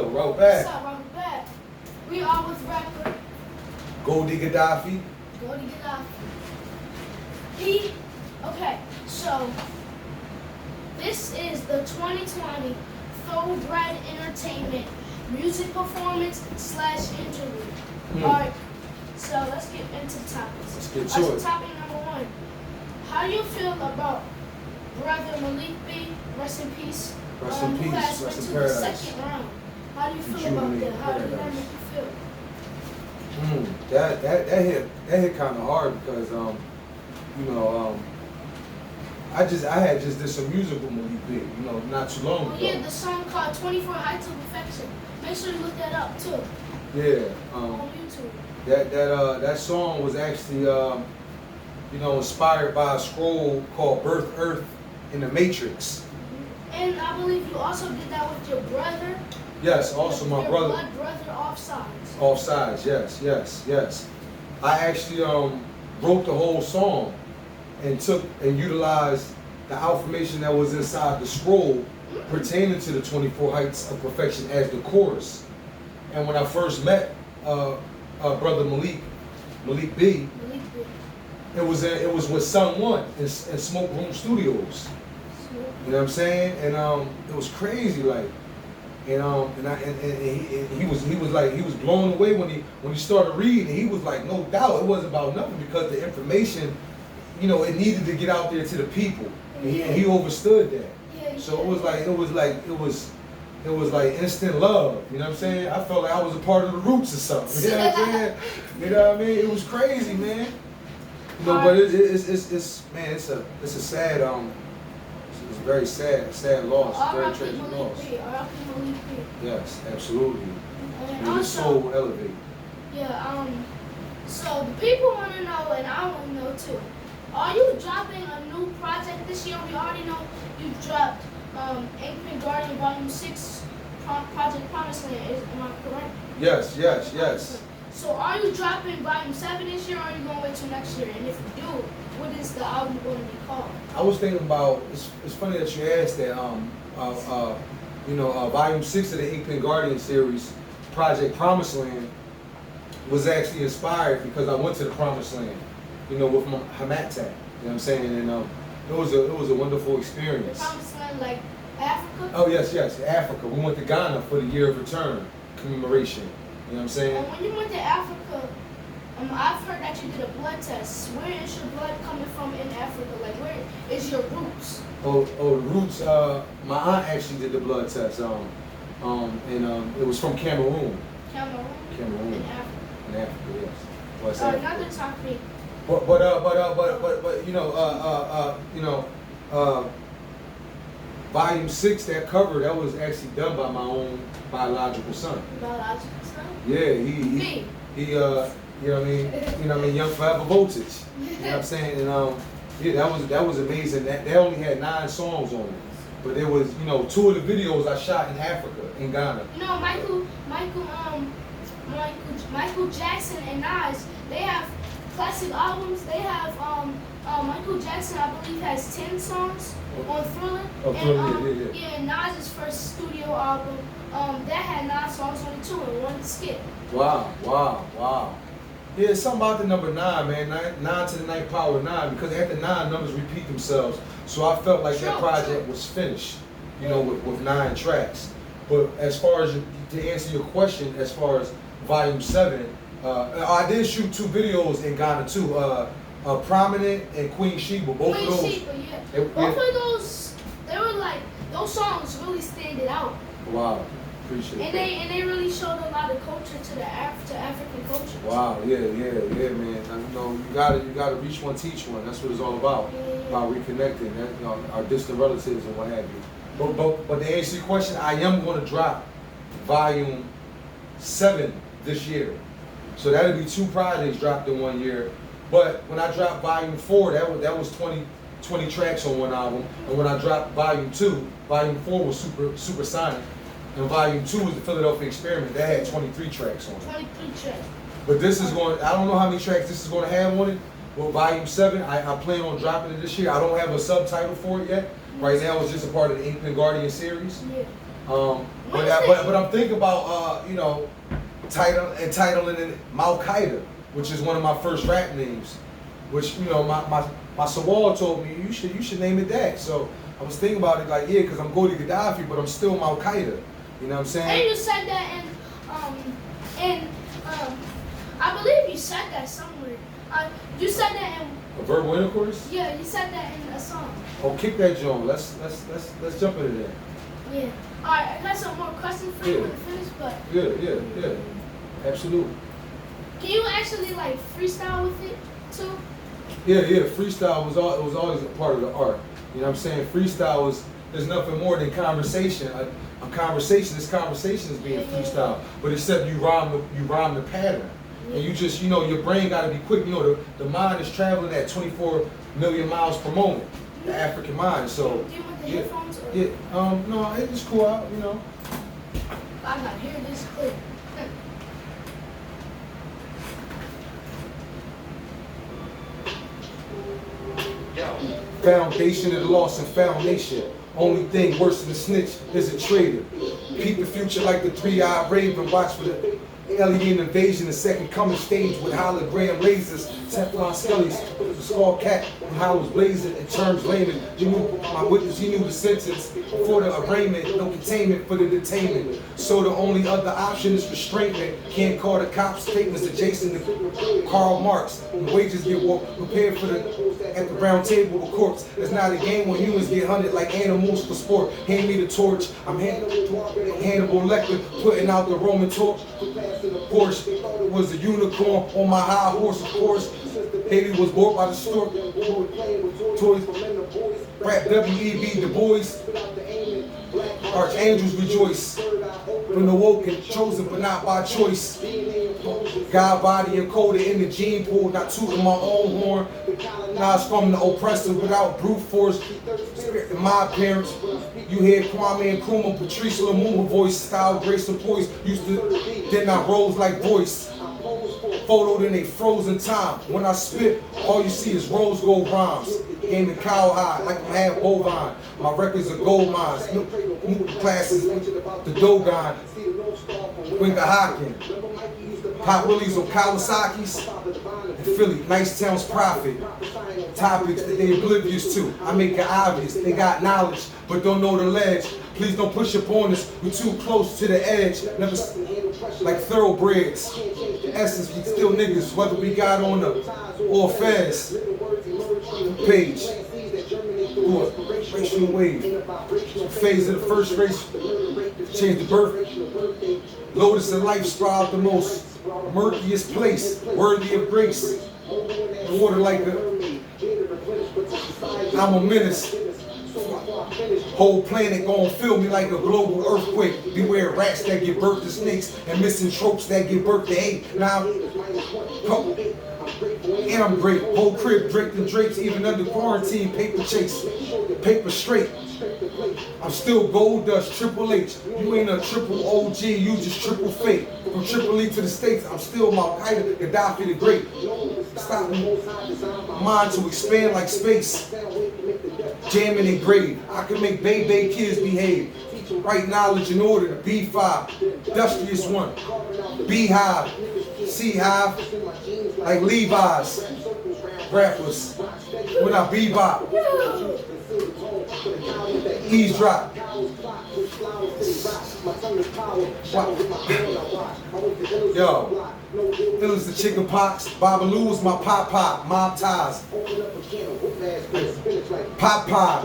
Roll back. What's up, Robert back? We are with rapper Goldie Gaddafi. Goldie Gaddafi. Okay, so this is the 2020 Thoroughbred Entertainment Music Performance / Interlude. Alright, so let's get into the topics. Let's get to it. Topic number 1. How do you feel about brother Malik B, rest in peace, Rest in who peace, has went rest in to the paradise. second round? How do you feel about that? How did that make you feel? That hit kind of hard because I had just did some music with Malik B, not too long ago. Yeah, the song called 24 Heights of Perfection. Make sure you look that up too. Yeah. On YouTube. That song was actually inspired by a scroll called Birth Earth in the Matrix. And I believe you also did that with your brother. Yes, also my your brother. Blood brother Offsides. Offsides, yes. I actually wrote the whole song and utilized the affirmation that was inside the scroll pertaining to the 24 Heights of Perfection as the chorus. And when I first met brother Malik B, it was with Sun One in Smoke Room Studios. You know what I'm saying? And it was crazy, like, he was blown away when he started reading. He was like, no doubt, it wasn't about nothing because the information, it needed to get out there to the people, and he understood that. Yeah, so it was like instant love. You know what I'm saying? I felt like I was a part of the Roots or something. You know what I'm saying? You know what I mean? It was crazy, man. But it's a sad it's a very sad loss, very tragic loss. Yes, absolutely. And the also, soul will elevate. Yeah, so the people want to know, and I want to know too. Are you dropping a new project this year? We already know you dropped Ink Guardian Volume 6, Project Promised Land. Am I correct? Yes. So are you dropping Volume 7 this year, or are you going to wait till next year? And if you do, what is the album going to be called? I was thinking about, it's funny that you asked that, Volume 6 of the Ink Guardian series, Project Promised Land, was actually inspired because I went to the Promised Land, with my Hamatat, you know what I'm saying? And it was a wonderful experience. The Promised Land, like Africa? Oh, yes, Africa. We went to Ghana for the Year of Return commemoration. You know what I'm saying? And when you went to Africa, I've heard that you did a blood test. Where is your blood coming from in Africa? Like, where is your roots? The roots. My aunt actually did the blood test. It was from Cameroon. Cameroon. In Africa. In Africa, yes. West Another topic. Volume 6, that cover, that was actually done by my own biological son. Biological son? Yeah, he young forever voltage. You know what I'm saying? And that was amazing. They only had 9 songs on it. But there was, 2 of the videos I shot in Africa, in Ghana. Michael Jackson and Nas, they have classic albums. They have Michael Jackson, I believe, has 10 songs on Thriller. And Nas' first studio album, that had 9 songs on it too, and 1 skit. Wow. Yeah, it's something about the number 9, man. 9 to the 9th power 9, because after 9, numbers repeat themselves. So I felt like that project was finished, with 9 tracks. But as far as, to answer your question, as far as Volume 7, I did shoot 2 videos in Ghana too. Prominent and Queen Sheba, both of those. Both of those, they were like, those songs really standed out. Wow, appreciate it. And they really showed a lot of culture to African culture. Wow, yeah, man. You gotta reach one, teach one. That's what it's all about. About reconnecting, our distant relatives and what have you. But to answer your question, I am going to drop Volume 7 this year. So that'll be 2 projects dropped in 1 year. But when I dropped Volume 4, that was 20 tracks on 1 album. And when I dropped Volume 2, Volume 4 was Supersonic. And Volume 2 was the Philadelphia Experiment. That had 23 tracks on it. 23 tracks. But this is I don't know how many tracks this is going to have on it. But Volume 7, I plan on dropping it this year. I don't have a subtitle for it yet. Right now, it's just a part of the Ink Guardian series. Yeah. But I'm thinking about you know, entitling it Mal Qaeda, which is one of my first rap names. Which, you know, my Sawal told me you should name it that. So I was thinking about it like, yeah, because I'm Gordie Gaddafi, but I'm still Al Qaeda. You know what I'm saying? And you said that in I believe you said that somewhere. You said that in a verbal intercourse? Yeah, you said that in a song. Oh, kick that joint. Let's jump into that. Yeah. All right, I got some more questions for you when you finish, but yeah, absolutely. Can you actually like freestyle with it too? Yeah. Freestyle was always a part of the art. You know what I'm saying? Freestyle is nothing more than conversation. A conversation. This conversation is being freestyle, but except you rhyme the pattern, and you just, you know, your brain got to be quick. You know, the mind is traveling at 24 million miles per moment. The African mind. So do you want the headphones? Or? Yeah. No, it's cool out. You know. I got hear this clip. Foundation of the lost and found nation. Only thing worse than a snitch is a traitor. Peep the future like the three-eyed raven. Watch for the alien invasion, the second coming stage with hologram lasers, Teflon skellies, the skull cat, and how it was blazing in terms layman. He knew my witness, he knew the sentence before the arraignment, no containment for the detainment. So the only other option is restrainment. Can't call the cops, statements adjacent to Karl Marx. When wages get prepared for at the round table with corpse. It's not a game when humans get hunted like animals for sport. Hand me the torch, I'm Hannibal Lecter, putting out the Roman torch. Porsche was a unicorn on my high horse, of course. Baby was bought by the store. Toys, rap W.E.B. Du Bois. Archangels rejoice. When awoken, chosen but not by choice. God body encoded in the gene pool, not tooting my own horn. Now it's from the oppressor without brute force. Spirit my parents. You hear Kwame Nkrumah, Patrice Lumumba voice, style, grace, and poise. Used to, then I rose like voice. Photoed in a frozen time. When I spit, all you see is rose gold rhymes. Game in cowhide, like I'm half bovine. My records are gold mines. New classes, the Dogon. Winker Hockin. Pop Willies on Kawasaki's. In Philly, Nice Town's profit. Topics that they oblivious to. I make it obvious. They got knowledge, but don't know the ledge. Please don't push up on us. We're too close to the edge. Never like thoroughbreds. In essence, we still niggas, whether we got on the or fast page. Or racial wave. Phase of the first race. Change the birth. Lotus of life sprout the most murkiest place, worthy of grace. Water like I'm a menace. Whole planet gon' feel me like a global earthquake. Beware rats that give birth to snakes and missing tropes that give birth to hate. Now, and I'm great. Whole crib draped in drapes, even under quarantine. Paper chase, paper straight. I'm still gold dust, Triple H. You ain't a triple OG, you just triple fake. From Tripoli to the States, I'm still Al Qaeda, Gaddafi the Great. Stop me. Mind to expand like space. Jamming in grade. I can make baby kids behave. Right knowledge in order. B5, dustiest one. Beehive, C-Hive, like Levi's. Rappers. When I bebop. Eavesdrop. Yo, it was the chicken pox. Babalu was my pop, mob ties. Pop pie,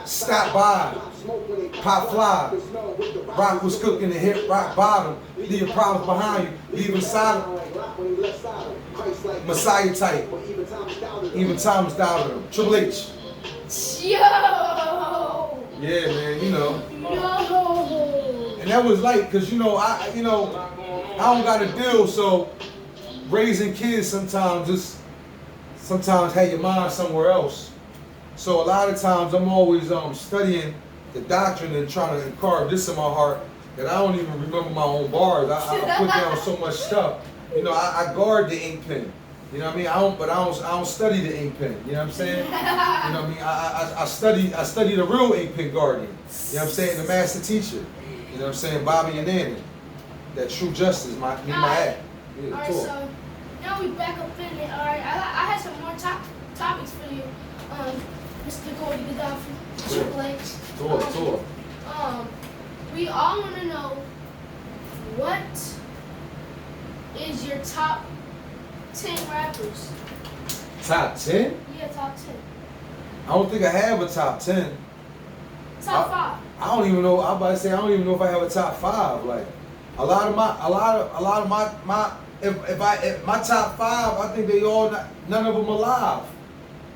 stop by, pop fly. Rock was cooking and hit rock bottom. Leaving problems behind you, leaving silent. Messiah type. Even Thomas doubted him. Triple H. Yo! Yeah, man, you know. Yo! And that was like, cause you know, I don't got a deal, so raising kids sometimes have your mind somewhere else. So a lot of times I'm always studying the doctrine and trying to carve this in my heart that I don't even remember my own bars. I put down so much stuff. You know, I guard the ink pen. You know what I mean? I don't study the ink pen. You know what I'm saying? You know what I mean? I study the real ink pen guardian. You know what I'm saying? The master teacher. You know what I'm saying? Bobby and Annie. That True Justice, my act. Yeah, Alright, so now we back up in it. Alright, I had some more topics for you. Mr. Gordy Gaddafi, Triple H. Tour. We all want to know, what is your top 10 rappers? Top 10? Yeah, top 10. I don't think I have a top 10. Top 5. I don't even know. I'm about to say I don't even know if I have a top 5. Like a lot of my if my top 5, I think they all none of them alive.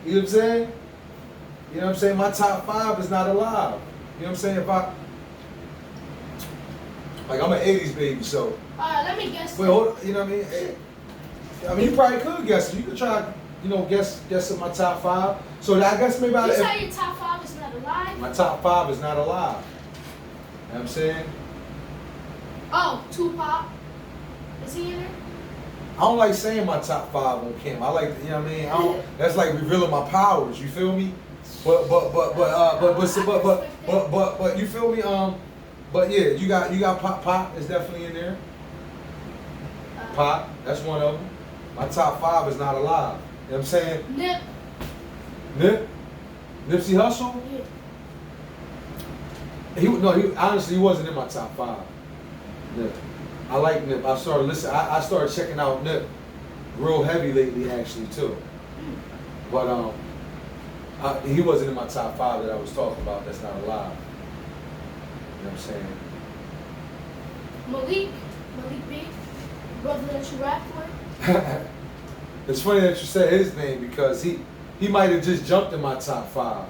You know what I'm saying? You know what I'm saying? My top 5 is not alive. You know what I'm saying? If I'm an 80s baby, so. Alright, let me guess. Wait, hold. You know what I mean? You probably could guess. You could try. Guess at my top 5. So I guess maybe You say your top 5 is not alive? My top 5 is not alive. You know what I'm saying? Oh, Tupac. Is he in there? I don't like saying my top 5 on camera. I like, you know what I mean? I don't, that's like revealing my powers. You feel me? But you feel me? But yeah, you got Pop is definitely in there. Pop, that's one of them. My top 5 is not alive. You know what I'm saying? Nipsey Hussle? Yeah. He honestly he wasn't in my top 5. Nip. I like Nip. I started listening. I started checking out Nip real heavy lately, actually too. But he wasn't in my top 5 that I was talking about. That's not alive. You know what I'm saying? Malik B, brother that you rap with. It's funny that you said his name because he might have just jumped in my top 5.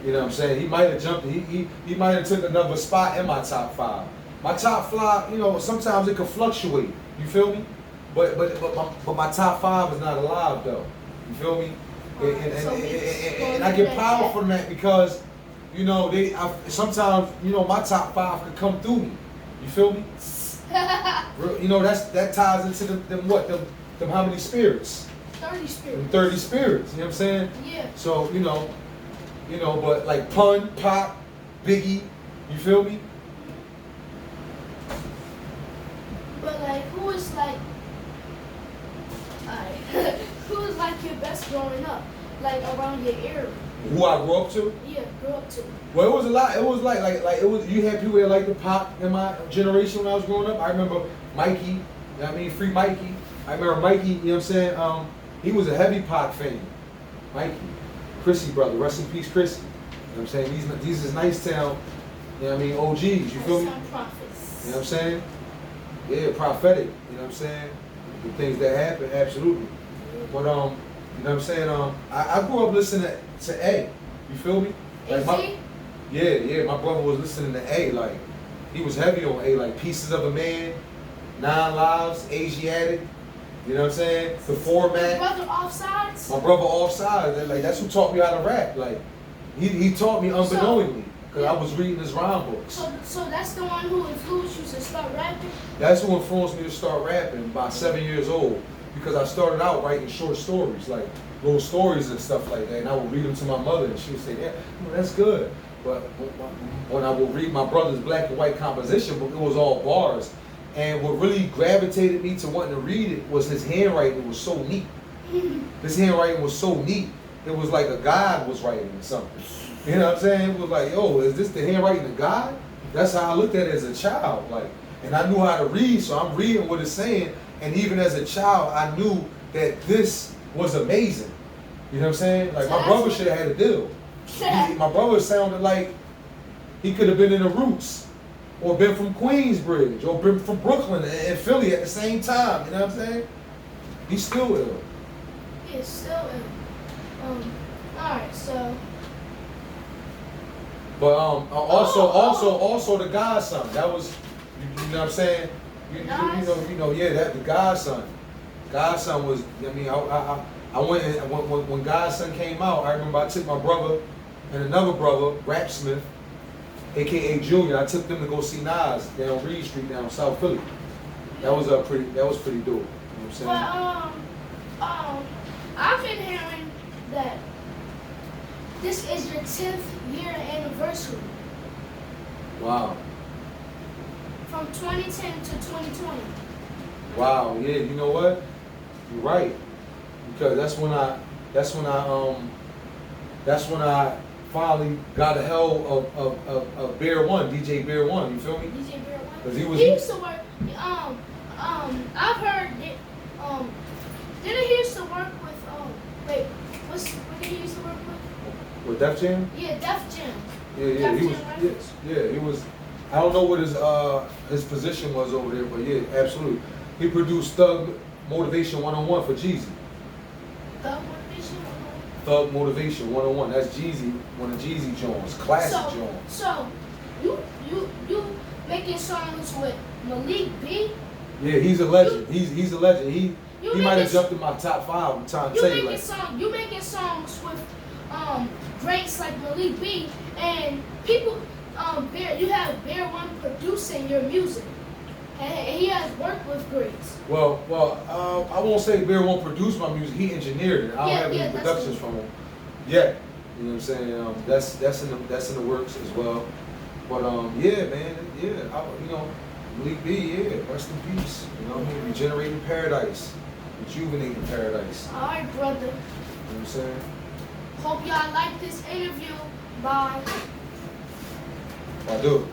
You know what I'm saying? He might have jumped. He might have took another spot in my top 5. My top 5, you know, sometimes it can fluctuate. You feel me? But my top 5 is not alive though. You feel me? And I get power from that because, you know, sometimes, you know, my top 5 could come through me. You feel me? You know, that ties into them how many spirits? 30 spirits. Them 30 spirits. You know what I'm saying? Yeah. So you know, but like Pun, Pop, Biggie, you feel me? But like, who is like your best growing up, like around your area? Who I grew up to? Yeah, grew up to. Well, it was a lot. It was like it was. You had people that liked the Pop in my generation when I was growing up. I remember Mikey. You know what I mean? Free Mikey. I remember Mikey. You know what I'm saying? He was a heavy Pop fan. Mikey, Chrissy brother. Rest in peace, Chrissy. You know what I'm saying? These is Nice Town. You know what I mean? OGs. You feel me? Nice Town prophets. You know what I'm saying? Yeah, prophetic. You know what I'm saying? The things that happen, absolutely. But you know what I'm saying? I grew up listening to A. You feel me? Like my brother was listening to A. Like he was heavy on A. Like Pieces of a Man, 9 Lives, Asiatic. You know what I'm saying? The Format. My brother Offsides. My brother Offsides. Like that's who taught me how to rap. Like he taught me unbeknowingly because I was reading his rhyme books. So that's the one who influenced you to start rapping? That's who influenced me to start rapping about 7 years old. Because I started out writing short stories, like little stories and stuff like that, and I would read them to my mother, and she would say, "Yeah, that's good." But when I would read my brother's black and white composition book, it was all bars. And what really gravitated me to wanting to read it was his handwriting. It was so neat. His handwriting was so neat. It was like a God was writing or something. You know what I'm saying? It was like, yo, is this the handwriting of God? That's how I looked at it as a child. Like, and I knew how to read, so I'm reading what it's saying. And even as a child, I knew that this was amazing. You know what I'm saying? Like my brother should have had a deal. My brother sounded like he could have been in the Roots, or been from Queensbridge, or been from Brooklyn and Philly at the same time. You know what I'm saying? He's still ill. He's still ill. Alright, so. But also the Godson. That was, you know what I'm saying? You know, yeah, that the Godson. Godson was. I mean, I went and, when Godson came out. I remember I took my brother and another brother, Rapsmith, aka Junior. I took them to go see Nas down Reed Street, down South Philly. That was pretty dope. You know what I'm saying? But I've been hearing that this is your 10th year anniversary. Wow. from 2010 to 2020. Wow, yeah, you know what? You're right. Because that's when I finally got a hell of Bear One, DJ Bear One, you feel me? DJ Bear One. Because he was He used to work. I've heard that. Didn't he used to work with? Wait, what did he used to work with? Def Jam? Yeah, Def Jam. Yeah, Def he was. Jam Records. Yeah, he was. I don't know what his position was over there, but yeah, absolutely. He produced Thug Motivation 101 for Jeezy. Thug Motivation 101. Thug Motivation 101. That's Jeezy, one of Jeezy Jones, classic Jones. So you making songs with Malik B? Yeah, he's a legend. He's a legend. He might have jumped in my top 5. I'm trying to tell you, like, you making songs with greats like Malik B, and people you have Bear One producing your music, and he has worked with greats. Well, I won't say Bear One produced my music. He engineered it. I don't have any productions from him yet. You know what I'm saying? That's in the works as well. But yeah, man, yeah, Malik B, yeah, rest in peace. You know what I mean? Regenerating paradise, rejuvenating paradise. All right, brother. You know what I'm saying? Hope y'all like this interview. Bye. I do.